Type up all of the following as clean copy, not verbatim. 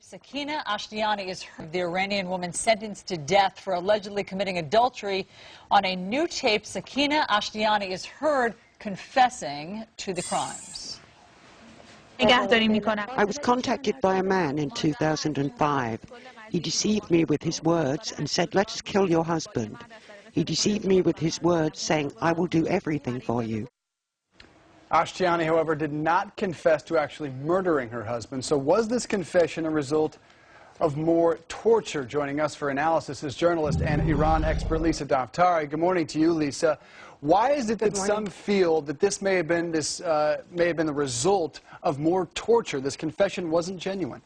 Sakineh Ashtiani is the Iranian woman sentenced to death for allegedly committing adultery. On a new tape, Sakineh Ashtiani is heard confessing to the crimes. I was contacted by a man in 2005. He deceived me with his words and said, "Let us kill your husband." He deceived me with his words, saying, "I will do everything for you." Ashtiani, however, did not confess to actually murdering her husband. So was this confession a result of more torture? Joining us for analysis is journalist and Iran expert Lisa Daftari. Good morning to you, Lisa. Why is it that some feel that this may have been the result of more torture? This confession wasn't genuine.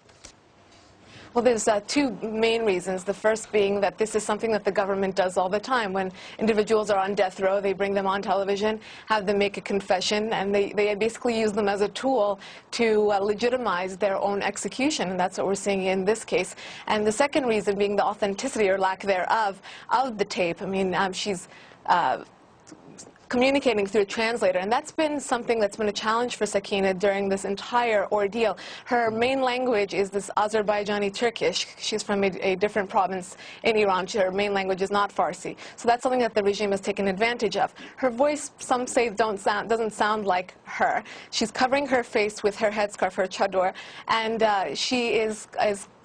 Well, there's two main reasons. The first being that this is something that the government does all the time. When individuals are on death row, they bring them on television, have them make a confession, and they basically use them as a tool to legitimize their own execution, and that's what we're seeing in this case. And the second reason being the authenticity or lack thereof of the tape. I mean, she's communicating through a translator, and that's been something that's been a challenge for Sakineh during this entire ordeal. Her main language is this Azerbaijani Turkish. She's from a different province in Iran. Her main language is not Farsi. So that's something that the regime has taken advantage of. Her voice, some say, doesn't sound like her. She's covering her face with her headscarf, her chador, and she is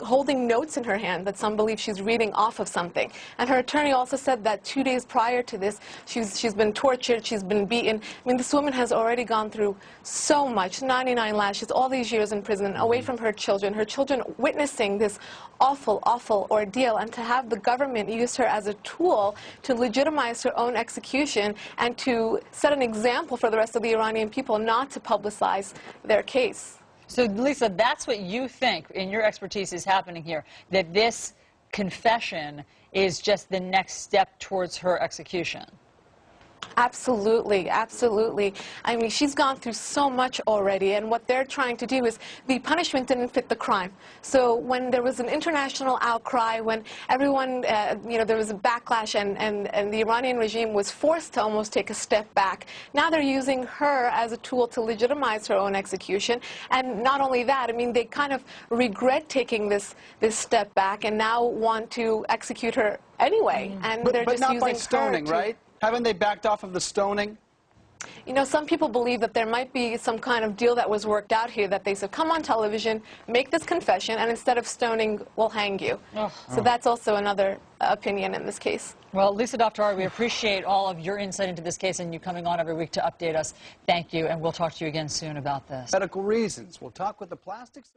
holding notes in her hand that some believe she's reading off of something. And her attorney also said that 2 days prior to this, she's been tortured, she's been beaten. I mean, this woman has already gone through so much, 99 lashes, all these years in prison, away from her children witnessing this awful, awful ordeal, and to have the government use her as a tool to legitimize her own execution and to set an example for the rest of the Iranian people not to publicize their case. So, Lisa, that's what you think, in your expertise, is happening here, that this confession is just the next step towards her execution. Absolutely, absolutely. I mean, she's gone through so much already, and what they're trying to do is the punishment didn't fit the crime. So when there was an international outcry, when everyone, there was a backlash, and the Iranian regime was forced to almost take a step back, now they're using her as a tool to legitimize her own execution. And not only that, I mean, they kind of regret taking this step back and now want to execute her anyway. And they're just not using by stoning, her right? Haven't they backed off of the stoning? You know, some people believe that there might be some kind of deal that was worked out here, that they said, come on television, make this confession, and instead of stoning, we'll hang you. So that's also another opinion in this case. Well, Lisa Daftari, we appreciate all of your insight into this case and you coming on every week to update us. Thank you, and we'll talk to you again soon about this. Medical reasons. We'll talk with the plastics.